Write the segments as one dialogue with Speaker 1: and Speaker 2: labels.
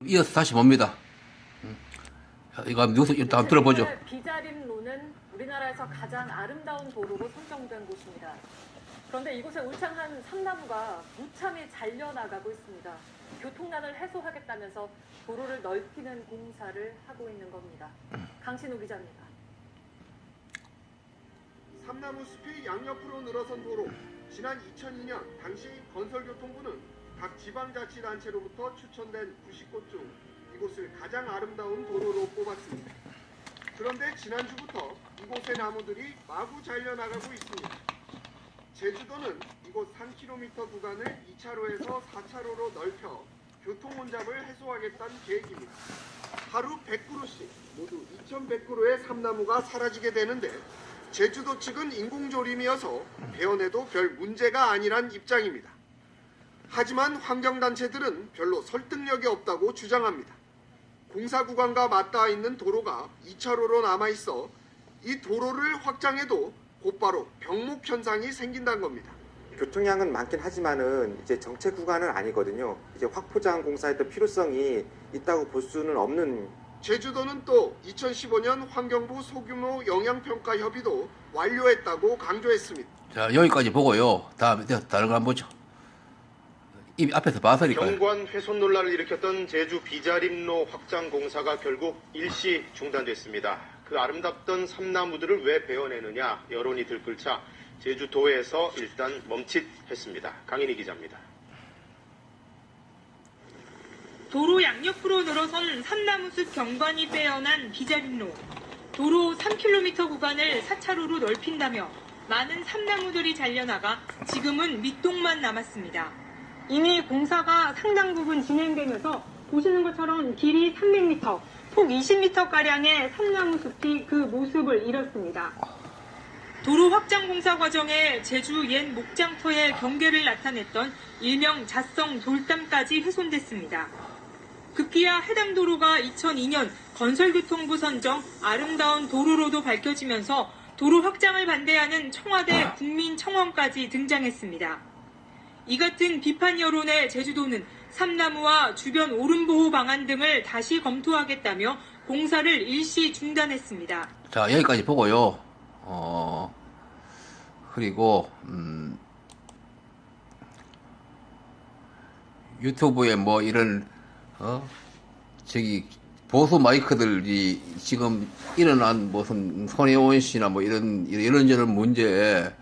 Speaker 1: 이어서 다시 봅니다. 이거 뉴스 일단 들어보죠.
Speaker 2: 비자림로는 우리나라에서 가장 아름다운 도로로 선정된 곳입니다. 그런데 이곳에 울창한 삼나무가 무참히 잘려나가고 있습니다. 교통난을 해소하겠다면서 도로를 넓히는 공사를 하고 있는 겁니다. 강신우 기자입니다.
Speaker 3: 삼나무 숲이 양옆으로 늘어선 도로. 지난 2002년 당시 건설교통부는 각 지방자치단체로부터 추천된 90곳 중 이곳을 가장 아름다운 도로로 뽑았습니다. 그런데 지난주부터 이곳의 나무들이 마구 잘려나가고 있습니다. 제주도는 이곳 3km 구간을 2차로에서 4차로로 넓혀 교통 혼잡을 해소하겠다는 계획입니다. 하루 100그루씩 모두 2100그루의 삼나무가 사라지게 되는데 제주도 측은 인공조림이어서 배원에도 별 문제가 아니란 입장입니다. 하지만 환경단체들은 별로 설득력이 없다고 주장합니다. 공사구간과 맞닿아 있는 도로가 2차로로 남아있어 이 도로를 확장해도 곧바로 병목 현상이 생긴다는 겁니다.
Speaker 4: 교통량은 많긴 하지만은 이제 정체 구간은 아니거든요. 이제 확포장 공사의 필요성이 있다고 볼 수는 없는.
Speaker 3: 제주도는 또 2015년 환경부 소규모 영향평가 협의도 완료했다고 강조했습니다.
Speaker 1: 자, 여기까지 보고요. 다음에 다른 거 한번 보죠. 이 앞에서 봐서니까요.
Speaker 5: 경관 훼손 논란을 일으켰던 제주 비자림로 확장 공사가 결국 일시 중단됐습니다. 그 아름답던 삼나무들을 왜 베어내느냐 여론이 들끓자 제주도에서 일단 멈칫했습니다. 강인희 기자입니다.
Speaker 6: 도로 양옆으로 늘어선 삼나무숲 경관이 빼어난 비자림로. 도로 3km 구간을 4차로로 넓힌다며 많은 삼나무들이 잘려나가 지금은 밑동만 남았습니다. 이미 공사가 상당 부분 진행되면서 보시는 것처럼 길이 300m, 폭 20m가량의 삼나무숲이 그 모습을 잃었습니다. 도로 확장 공사 과정에 제주 옛 목장터의 경계를 나타냈던 일명 자성 돌담까지 훼손됐습니다. 급기야 해당 도로가 2002년 건설교통부 선정 아름다운 도로로도 밝혀지면서 도로 확장을 반대하는 청와대 국민청원까지 등장했습니다. 이 같은 비판 여론에 제주도는 삼나무와 주변 오름보호 방안 등을 다시 검토하겠다며 공사를 일시 중단했습니다.
Speaker 1: 자, 여기까지 보고요. 그리고 유튜브에 뭐 이런 저기 보수 마이크들이 지금 일어난 무슨 손혜원 씨나 뭐 이런저런 문제에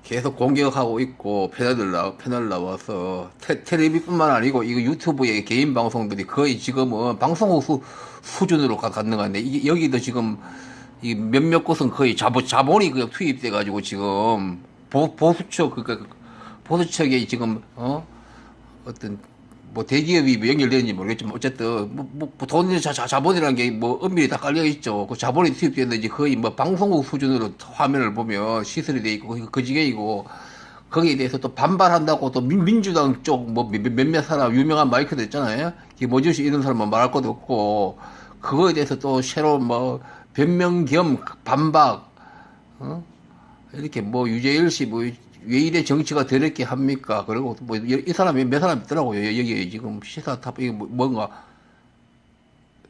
Speaker 1: 계속 공격하고 있고 패널 나와서 텔레비뿐만 아니고 이거 유튜브의 개인 방송들이 거의 지금은 방송국 수준으로 갔는 건데 이게 여기도 지금 이 몇몇 곳은 거의 자본이 그냥 투입돼 가지고 지금 보수측 그러니까 보수측에 지금 어떤 뭐 대기업이 뭐 연결되는지 모르겠지만 어쨌든 뭐 돈이 자본이라는 게 뭐 엄밀히 다 깔려 있죠. 그 자본이 투입되는지 거의 뭐 방송국 수준으로 화면을 보면 시설이 돼 있고 그 지경이고 거기에 대해서 또 반발한다고 또 민주당 쪽 뭐 몇몇 사람 유명한 마이크들 있잖아요. 김어준 씨 이런 사람만 말할 것도 없고 그거에 대해서 또 새로운 뭐 변명 겸 반박 이렇게 뭐 유재일 씨 뭐 왜 이래 정치가 더럽게 합니까? 그리고 뭐 이 사람이 몇 사람 있더라고요. 여기 지금 시사탑 이게 뭔가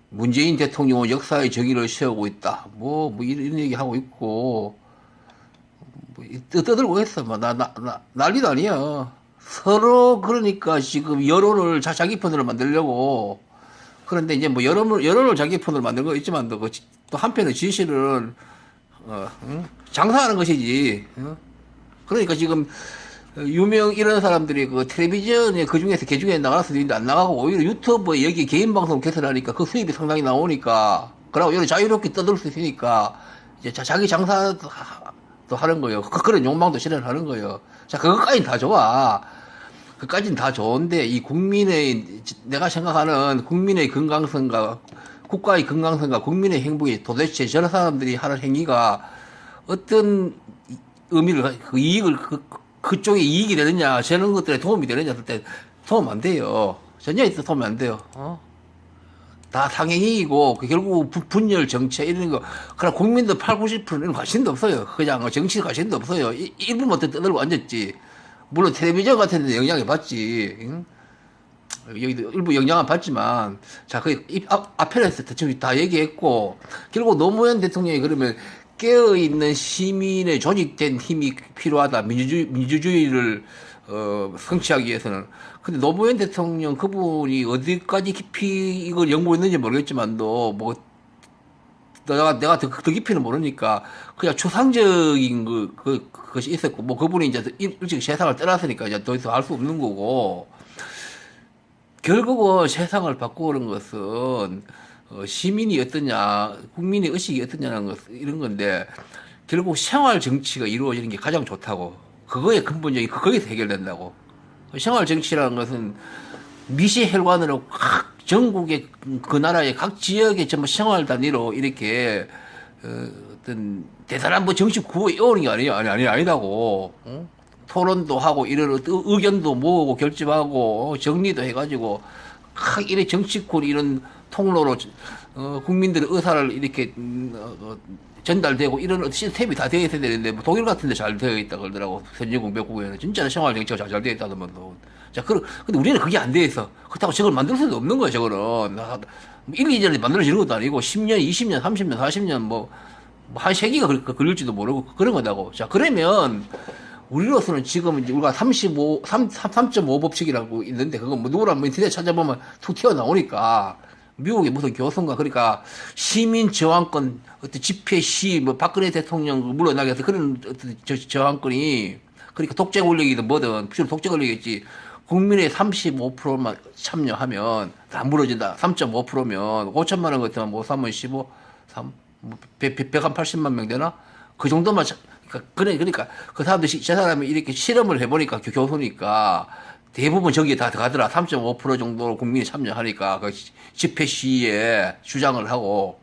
Speaker 1: 문재인 대통령은 역사의 정의를 세우고 있다. 뭐 이런 얘기 하고 있고 뭐 떠들고 했어. 뭐 난리도 아니야. 서로 그러니까 지금 여론을 자기 편으로 만들려고. 그런데 이제 뭐 여론을 자기 편으로 만든 거 있지만 또 한편의 진실은 장사하는 것이지. 그러니까 지금 이런 사람들이 그 텔레비전에 그 중에서 개중에 나갈 수도 있는데 안 나가고 오히려 유튜브에 여기 개인 방송 개설하니까 그 수입이 상당히 나오니까 그러고 이런 자유롭게 떠들 수 있으니까 이제 자기 장사도 하는 거예요. 그런 욕망도 실현하는 거예요. 자, 그것까지는 다 좋아. 그까지는 다 좋은데 이 내가 생각하는 국민의 건강성과 국가의 건강성과 국민의 행복이 도대체 저런 사람들이 하는 행위가 어떤 의미를 그 이익을 그쪽에 이익이 되느냐 저런 것들에 도움이 되느냐 할 때 도움 안 돼요. 전혀 도움이 안 돼요. 다 상행이고 결국 분열 정책 이런 거 그럼 국민들 80~90%는 관심도 없어요. 그냥 정치 관심도 없어요. 일부만 떠들고 앉았지. 물론 텔레비전 같은 데 영향을 받지. 여기도 일부 영향은 받지만, 자, 앞에서 대충 다 얘기했고, 결국 노무현 대통령이 그러면 깨어있는 시민의 조직된 힘이 필요하다. 민주주의를, 성취하기 위해서는. 근데 노무현 대통령 그분이 어디까지 깊이 이걸 연구했는지 모르겠지만도, 뭐, 내가 더 깊이는 모르니까, 그냥 추상적인 그것이 있었고, 뭐, 그분이 이제 일찍 세상을 떠났으니까 이제 더 이상 할 수 없는 거고, 결국은 세상을 바꾸는 것은 시민이 어떠냐, 국민의 의식이 어떠냐는 것, 이런 건데, 결국 생활 정치가 이루어지는 게 가장 좋다고. 그거의 근본적인, 거기서 해결된다고. 생활 정치라는 것은 미시 혈관으로 각 전국의 그 나라의 각 지역의 전부 생활 단위로 이렇게 어떤 대단한 뭐 정치 구호에 오는 게 아니다고. 응? 토론도 하고 이런 의견도 모으고 결집하고 정리도 해가지고 각 이런 정치권 이런 통로로 국민들의 의사를 이렇게 전달되고 이런 시스템이 다 되어 있어야 되는데 뭐 독일 같은 데 잘 되어 있다 그러더라고. 선진국 몇국에는 진짜 생활 정치가 잘 되어 있다더만도. 자, 근데 우리는 그게 안 돼 있어. 그렇다고 저걸 만들 수도 없는 거야, 저거는. 1, 2년에 만들어지는 것도 아니고 10년, 20년, 30년, 40년 뭐 한 세기가 걸릴지도 모르고 그런 거다고. 자, 그러면 우리로서는 지금 이제 우리가 3.5 법칙이라고 있는데 그거 뭐 누구나 뭐 인터넷 찾아보면 툭 튀어나오니까 미국의 무슨 교수인가 그러니까 시민 저항권 어떤 집회 시 뭐 박근혜 대통령 물러나게 해서 그런 어떤 저항권이 그러니까 독재 권력이든 뭐든 필요 독재 권력이겠지 국민의 35%만 참여하면 다 무너진다. 3.5%면 5천만 원 같으면 뭐 3원 15, 180만 명 되나? 그 정도만 그러니까 그 사람들이 저 사람이 이렇게 실험을 해보니까 교수니까 대부분 저기에 다 들어가더라. 3.5% 정도로 국민이 참여하니까 그 집회 시위에 주장을 하고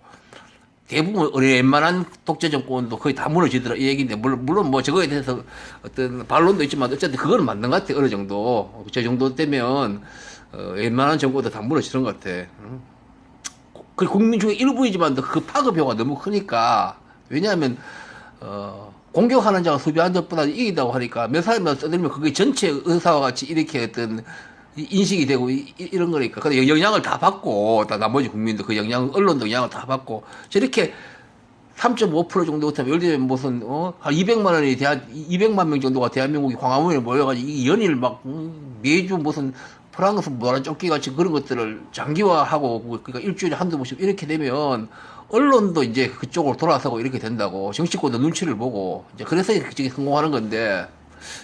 Speaker 1: 대부분 웬만한 독재 정권도 거의 다 무너지더라 이 얘기인데 물론 뭐 저거에 대해서 어떤 반론도 있지만 어쨌든 그거는 맞는 것 같아. 어느 정도 저 정도 되면 웬만한 정권도 다 무너지는 것 같아. 그 국민 중에 일부이지만 그 파급 효과가 너무 크니까 왜냐하면 공격하는 자가 수비하는 자보다 이기다고 하니까 몇 살만 써들면 그게 전체 의사와 같이 이렇게 어떤 인식이 되고 이런 거니까. 근데 영향을 다 받고, 다 나머지 국민도 그 언론도 영향을 다 받고, 저렇게 3.5% 정도 같으면, 예를 들면 무슨, 한 200만 명 정도가 대한민국이 광화문에 모여가지고 이 연일 막, 매주 무슨 프랑스 노란 조끼 같이 그런 것들을 장기화하고, 그러니까 일주일에 한두 번씩 이렇게 되면, 언론도 이제 그쪽으로 돌아서고 이렇게 된다고. 정치권도 눈치를 보고, 이제 그래서 그쪽이 성공하는 건데,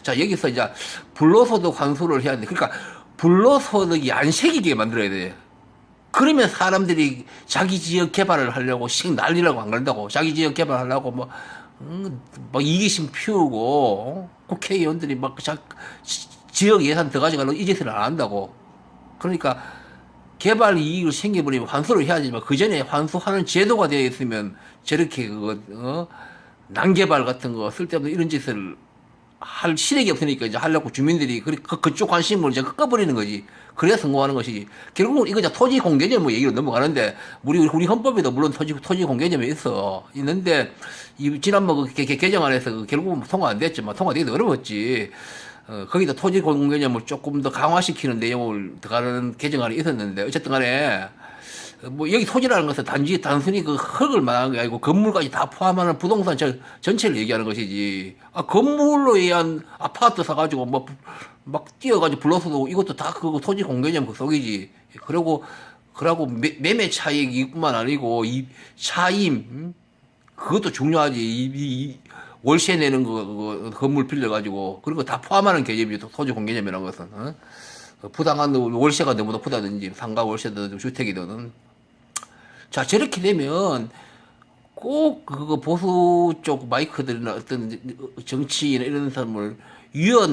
Speaker 1: 자, 여기서 이제 불로소득 환수를 해야 되는데, 그러니까 불로소득이 안 새기게 만들어야 돼. 그러면 사람들이 자기 지역 개발을 하려고 난리라고 안 그런다고. 자기 지역 개발하려고 막 이기심 피우고, 국회의원들이 막 지역 예산 더 가져가려고 이 짓을 안 한다고. 그러니까 개발 이익을 생겨버리면 환수를 해야지만 그 전에 환수하는 제도가 되어 있으면 저렇게 난개발 같은 거 쓸데없는 이런 짓을 할 시력이 없으니까 이제 하려고 주민들이 그쪽 관심을 이제 꺼버리는 거지. 그래야 성공하는 것이지. 결국은 이거 이제 토지 공개점 뭐 얘기로 넘어가는데 우리 헌법에도 물론 토지 공개점이 있는데 지난번 그 개정안에서 결국은 통과 안 됐지만 통과되기도 어려웠지. 거기다 토지 공개점을 조금 더 강화시키는 내용을 들어가는 개정안이 있었는데 어쨌든 간에 뭐 여기 토지라는 것은 단순히 그 흙을 말하는 게 아니고 건물까지 다 포함하는 부동산 전체를 얘기하는 것이지. 건물로 의한 아파트 사가지고 막 뛰어가지고 불러서도 이것도 다 그 토지 공개점 그 속이지. 그러고 매매 차익뿐만 아니고 이 차임 그것도 중요하지. 이 월세 내는 거 건물 빌려가지고 그런 거 다 포함하는 개념이 토지 공개점이라는 것은 부당한 월세가 너무 높다든지 상가 월세든 주택이든. 자, 저렇게 되면 꼭 그거 보수 쪽 마이크들이나 어떤 정치인 이런 사람을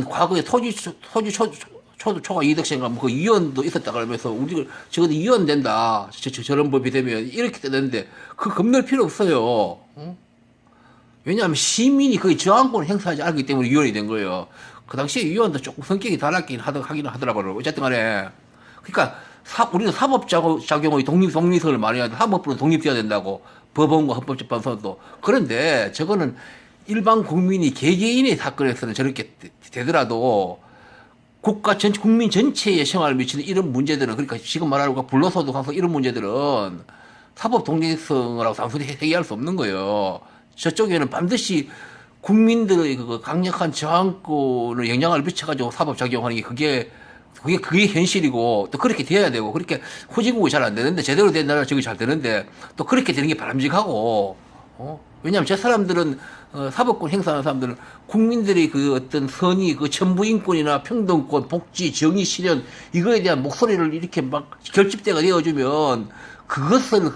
Speaker 1: 과거에 초과 이득생각 그 위헌도 있었다 그러면서 우리가 저것도 위헌된다. 저런 법이 되면 이렇게 되는데 그 겁낼 필요 없어요. 응? 왜냐하면 시민이 거의 저항권을 행사하지 않기 때문에 위헌이 된 거예요. 그 당시에 위헌도 조금 성격이 달랐긴 하긴 하더라고요. 어쨌든 간에. 그러니까 우리는 사법작용의 독립성을 많이 해야 돼. 사법부는 독립돼야 된다고. 법원과 헌법재판소도. 그런데 저거는 일반 국민이 개개인의 사건에서는 저렇게 되더라도 국가 전 국민 전체에 영향을 미치는 이런 문제들은 그러니까 지금 말하는 불로소득 가서 이런 문제들은 사법 독립성을 단순히 해결할 수 없는 거예요. 저쪽에는 반드시 국민들의 그 강력한 저항권을 영향을 미쳐가지고 사법 작용하는 게 그게 현실이고 또 그렇게 돼야 되고 그렇게 후진국이 잘 안 되는데 제대로 된 나라 저기 잘 되는데 또 그렇게 되는 게 바람직하고 왜냐하면 저 사람들은 사법권 행사하는 사람들은 국민들의 그 어떤 선의 그 천부인권이나 평등권 복지 정의 실현 이거에 대한 목소리를 이렇게 막 결집대가 되어주면 그것을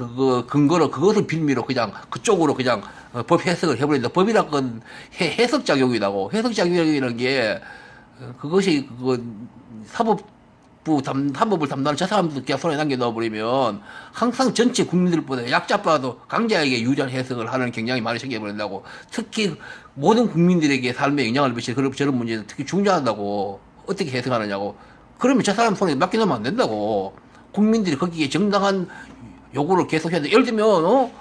Speaker 1: 근거로 그것을 빌미로 그냥 그쪽으로 그냥 법 해석을 해버린다. 법이란 건 해석 작용이라고 해석 작용이라는 게 그것이 사법을 담당하는 저 사람들 그냥 손에 남겨 넣어버리면 항상 전체 국민들보다 약자빠도 강자에게 유리한 해석을 하는 경향이 많이 생겨버린다고. 특히 모든 국민들에게 삶에 영향을 미치는 그런 저런 문제는 특히 중요하다고. 어떻게 해석하느냐고. 그러면 저 사람 손에 맡겨놓으면 안 된다고. 국민들이 거기에 정당한 요구를 계속 해야 돼. 예를 들면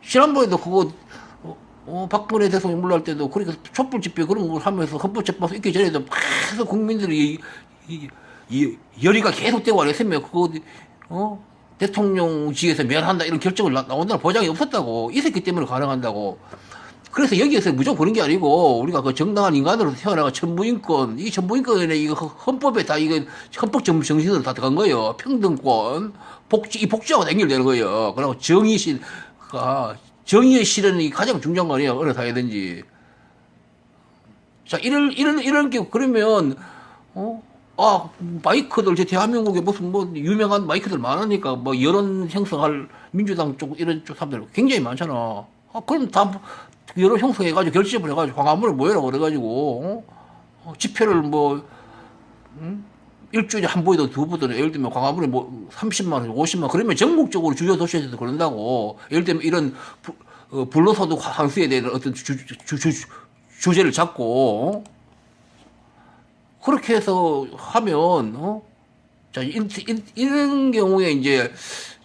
Speaker 1: 지난번에도 그거 박근혜 대통령 물러날 때도 그러니까 촛불 집회 그런 걸 하면서 헌법재판소 있기 전에도 계속 국민들이 이 열의가 계속되고 안 했으면 그거 대통령직에서 면한다 이런 결정을 나온다는 보장이 없었다고. 있었기 때문에 가능한다고. 그래서 여기에서 무조건 그런 게 아니고 우리가 그 정당한 인간으로 태어나가 천부인권 이 천부인권에 이거 헌법에 다 이거 헌법 정신으로 다 들어간 거예요. 평등권 복지 이 복지하고 연결되는 거예요. 그리고 정의의 실현이 가장 중요한 거 아니에요. 어느 사회든지. 자, 이런 게, 그러면, 마이크들, 제 대한민국에 무슨 유명한 마이크들 많으니까, 여론 형성할 민주당 쪽, 이런 쪽 사람들 굉장히 많잖아. 그럼 다 여론 형성해가지고 결집을 해가지고 광화문을 모여라고 그래가지고, 집회를 일주일에 한 번이든 두 번이든 예를 들면 광화문에 30만 원, 50만 원 그러면 전국적으로 주요 도시에서도 그런다고. 예를 들면 이런 불로소득 환수에 대한 어떤 주제를 잡고 그렇게 해서 하면 자 이런 경우에 이제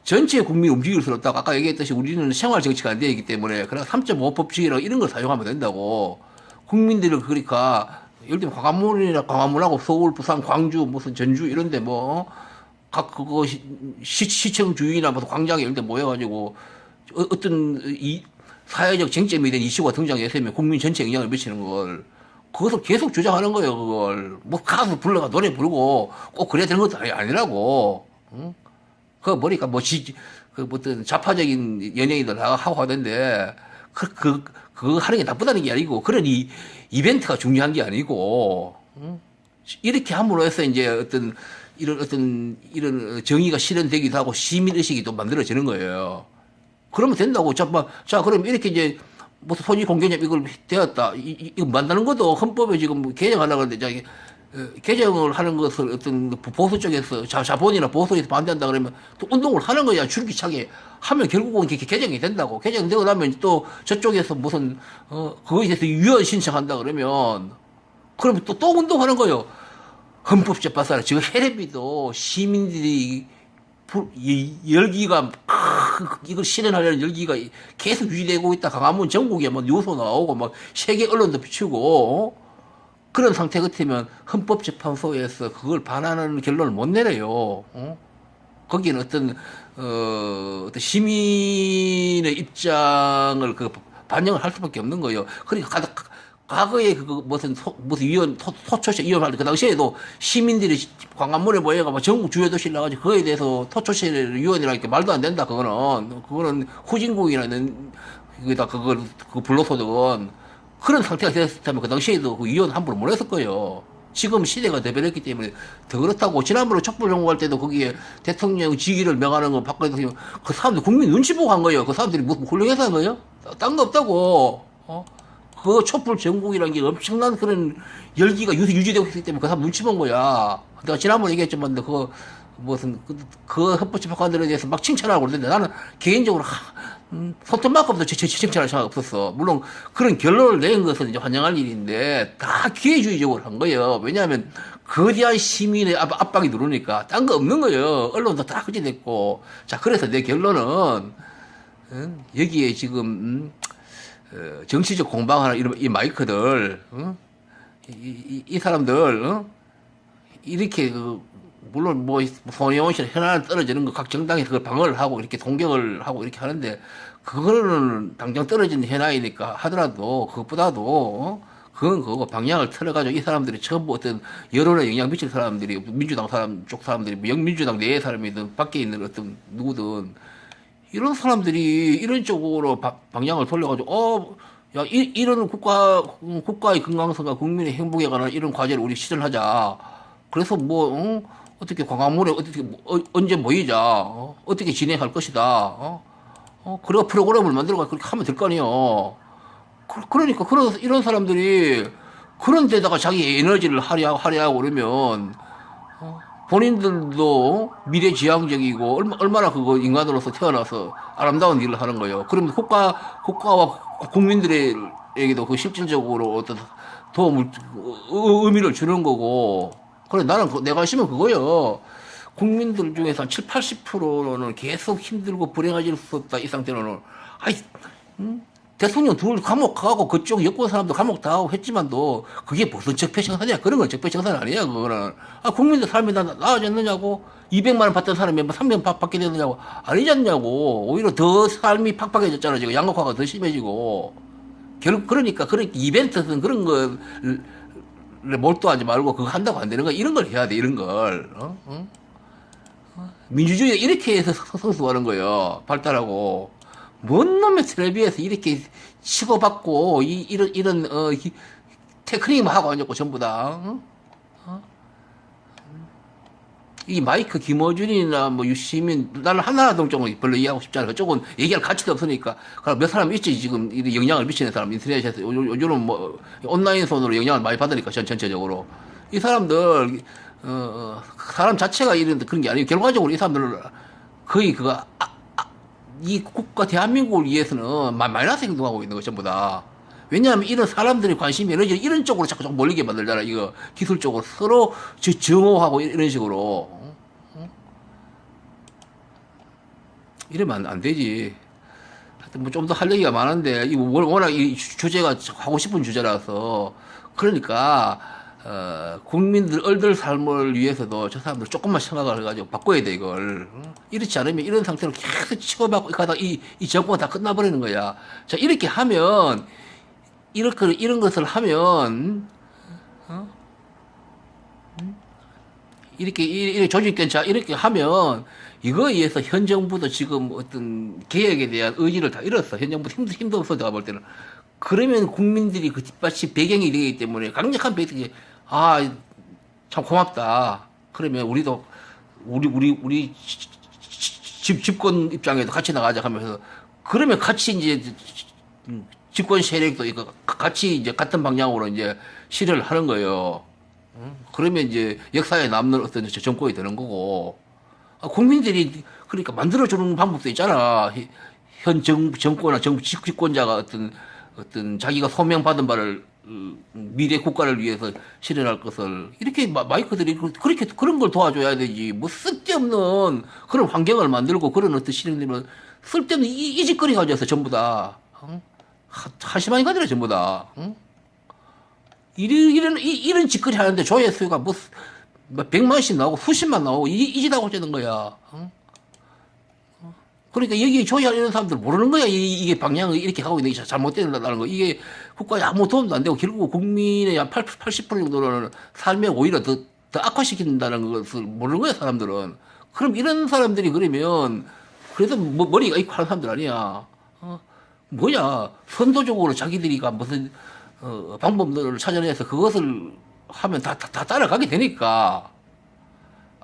Speaker 1: 전체 국민이 움직일 수 없다고 아까 얘기했듯이 우리는 생활 정치가 안 되어 있기 때문에 그래서 3.5 법칙이라고 이런 걸 사용하면 된다고. 국민들을 그러니까 예를 들면 광화문하고 서울, 부산, 광주, 무슨 전주 이런데 각 그거 시청 주위나 무슨 광장에 이런 데 모여가지고 어떤 이 사회적 쟁점이 된 이슈가 등장했으면 국민 전체에 영향을 미치는 걸 그것을 계속 주장하는 거예요. 그걸 가수 불러가 노래 부르고 꼭 그래야 되는 것도 아니라고. 응? 그 뭐니까 어떤 좌파적인 연예인들 하고 하던데 그거 하는 게 나쁘다는 게 아니고 그런 이벤트가 중요한 게 아니고 이렇게 함으로 해서 이제 이런 정의가 실현되기도 하고 시민의식이 또 만들어지는 거예요. 그러면 된다고. 자, 그럼 이렇게 이제 무슨 손익 공개념 이걸 되었다. 이거 만드는 것도 헌법에 지금 개정하려고 하는데 개정을 하는 것을 어떤 보수 쪽에서 자본이나 보수에서 반대한다 그러면 또 운동을 하는 거야. 줄기차게 하면 결국은 개정이 된다고. 개정되고 나면 또 저쪽에서 무슨 그거에 대해서 유언 신청한다 그러면 또 운동하는 거예요. 헌법재판소나 지금 헬레비도 시민들이 열기가 이걸 실현하려는 열기가 계속 유지되고 있다. 강화문 전국에 뉴스 나오고 세계 언론도 비추고 그런 상태 같으면 헌법재판소에서 그걸 반하는 결론을 못 내려요. 거기는 어떤 시민의 입장을 반영을 할 수밖에 없는 거예요. 그러니까 과거에 무슨 위원, 토초시 위원할 때 그 당시에도 시민들이 광화문에 모여가 전국 주요 도시를 나가지고 그거에 대해서 토초시 위원이라니까 말도 안 된다. 그거는 후진국이라는 그 불로소득은 그런 상태가 됐다면 그 당시에도 그 위원 함부로 못 했을 거예요. 지금 시대가 대변했기 때문에 더 그렇다고. 지난번에 촛불 정부할 때도 거기에 대통령 직위를 명하는 거 박근혜 대통령 그 사람들 국민 눈치 보고 한 거예요. 그 사람들이 무슨 훌륭해서 한 거예요? 딴 거 없다고. 그 촛불 전국이라는 게 엄청난 그런 열기가 유지되고 있기 때문에 그 사람 눈치 본 거야. 내가 지난번에 얘기했지만 그 헌법재판관들에 대해서 막 칭찬하고 그러는데 나는 개인적으로 손톱만큼도 칭찬할 생각 없었어. 물론 그런 결론을 낸 것은 이제 환영할 일인데 다 기회주의적으로 한 거예요. 왜냐하면 거대한 시민의 압박이 누르니까 딴 거 없는 거예요. 언론도 다 그지 됐고. 자, 그래서 내 결론은 여기에 지금 정치적 공방하는 이 마이크들, 이 사람들, 이렇게 물론 뭐 손혜원 씨는 현안 떨어지는 거 각 정당이 그걸 방어를 하고 이렇게 공격을 하고 이렇게 하는데 그거는 당장 떨어진 현안이니까 하더라도 그것보다도 그건 그거 방향을 틀어가지고 이 사람들이 전부 어떤 여론에 영향 미칠 사람들이 민주당 사람 쪽 사람들이 뭐 영민주당 내의 사람이든 밖에 있는 어떤 누구든 이런 사람들이 이런 쪽으로 방향을 돌려가지고 이런 국가의 건강성과 국민의 행복에 관한 이런 과제를 우리 실현하자. 그래서 어떻게 광화문에 어떻게 언제 모이자. 어떻게 진행할 것이다. 그리고 프로그램을 만들어가 그렇게 하면 될 거 아니에요. 그러니까 이런 사람들이 그런 데다가 자기 에너지를 할애하고 그러면 본인들도 미래지향적이고 얼마나 그거 인간으로서 태어나서 아름다운 일을 하는 거예요. 그러면 국가와 국민들에게도 그 실질적으로 어떤 도움을 의미를 주는 거고. 그래 나는 내가 하시면 그거예요. 국민들 중에서 한 70-80%는 계속 힘들고 불행해질 수 없다. 이 상태로는 대통령 둘 감옥 가고 그쪽 여권 사람도 감옥 다 하고 했지만도 그게 무슨 적폐청산이야. 그런 건 적폐청산 아니야. 그거는 국민들 삶이 나아졌느냐고 200만 원 받던 사람이 뭐 300만 원 받게 되느냐고 아니지 않냐고. 오히려 더 삶이 팍팍해졌잖아. 지금 양극화가 더 심해지고 그러니까 이벤트는 그런 거 몰두하지 말고 그거 한다고 안 되는 거 이런 걸 해야 돼. 이런 걸 민주주의가 이렇게 해서 성숙하는 거예요. 발달하고. 뭔 놈의 텔레비에서 이렇게 치고받고, 이런 테크닉만 하고 앉았고, 전부 다. 이 마이크 김어준이나 뭐 유시민, 나는 한나라동 쪽은 별로 이해하고 싶지 않아. 그쪽은 얘기할 가치도 없으니까. 그럼 몇 사람 있지, 지금 영향을 미치는 사람, 인터넷에서. 요즘은 뭐, 온라인선으로 영향을 많이 받으니까, 전체적으로. 이 사람들, 사람 자체가 그런 게 아니고, 결과적으로 이 사람들은 거의 이 국가 대한민국을 위해서는 마이너스 행동하고 있는 거 전부 다. 왜냐하면 이런 사람들의 관심이 에너지를 이런 쪽으로 자꾸 몰리게 만들잖아. 이거 기술적으로 서로 정오하고 이런 식으로. 이러면 안 되지. 하여튼 뭐 좀 더 할 얘기가 많은데 이거 워낙 이 주제가 하고 싶은 주제라서 그러니까 국민들 얼들 삶을 위해서도 저 사람들 조금만 생각을 해가지고 바꿔야 돼, 이걸. 이렇지 않으면 이런 상태로 계속 치고받고 가다가 이 정권은 다 끝나버리는 거야. 자, 이렇게 하면, 이런 것을 하면, 이렇게 조직견차, 이렇게 하면, 이거에 의해서 현 정부도 지금 어떤 개혁에 대한 의지를 다 잃었어. 현 정부 힘도 없어, 내가 볼 때는. 그러면 국민들이 그 뒷받침 배경이 되기 때문에 강력한 배경이 참 고맙다. 그러면 우리도 우리 집권 입장에도 같이 나가자 하면서 그러면 같이 이제 집권 세력도 이거 같이 이제 같은 방향으로 이제 실현을 하는 거예요. 그러면 이제 역사에 남는 어떤 정권이 되는 거고 국민들이 그러니까 만들어주는 방법도 있잖아. 현 정권이나 정부 집권자가 어떤 자기가 소명받은 바를 미래 국가를 위해서 실현할 것을 이렇게 마이크들이 그렇게 그런 걸 도와줘야 되지. 뭐 쓸데없는 그런 환경을 만들고 그런 어떤 실현되면 쓸데없는 이 짓거리 가져서 전부 다 한심한 인간들이 전부 다 이런 짓거리 하는데 조회수가 뭐 100만씩 나오고 수십만 나오고 이 짓 하고 있는 거야. 그러니까 여기 조회하는 사람들 모르는 거야. 이게 방향을 이렇게 하고 있는 게 잘못된다는 거. 이게 국가에 아무 도움도 안 되고 결국 국민의 한 80% 정도는 삶에 오히려 더 악화시킨다는 것을 모르는 거야, 사람들은. 그럼 이런 사람들이 그러면 그래도 머리가 있고 하는 사람들 아니야. 뭐야. 선도적으로 자기들이가 무슨 방법들을 찾아내서 그것을 하면 다 따라가게 되니까.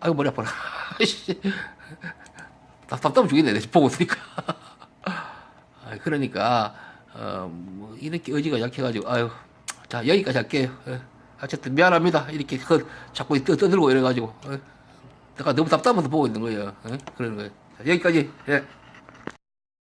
Speaker 1: 아이고, 머리 아파라. 답답해 죽겠네, 보고 있으니까. 그러니까, 뭐, 이렇게 의지가 약해가지고, 자, 여기까지 할게요. 어쨌든 미안합니다. 이렇게 자꾸 떠들고 이래가지고. 내가 너무 답답해서 보고 있는 거예요. 그러는 거예요. 자, 여기까지. 예.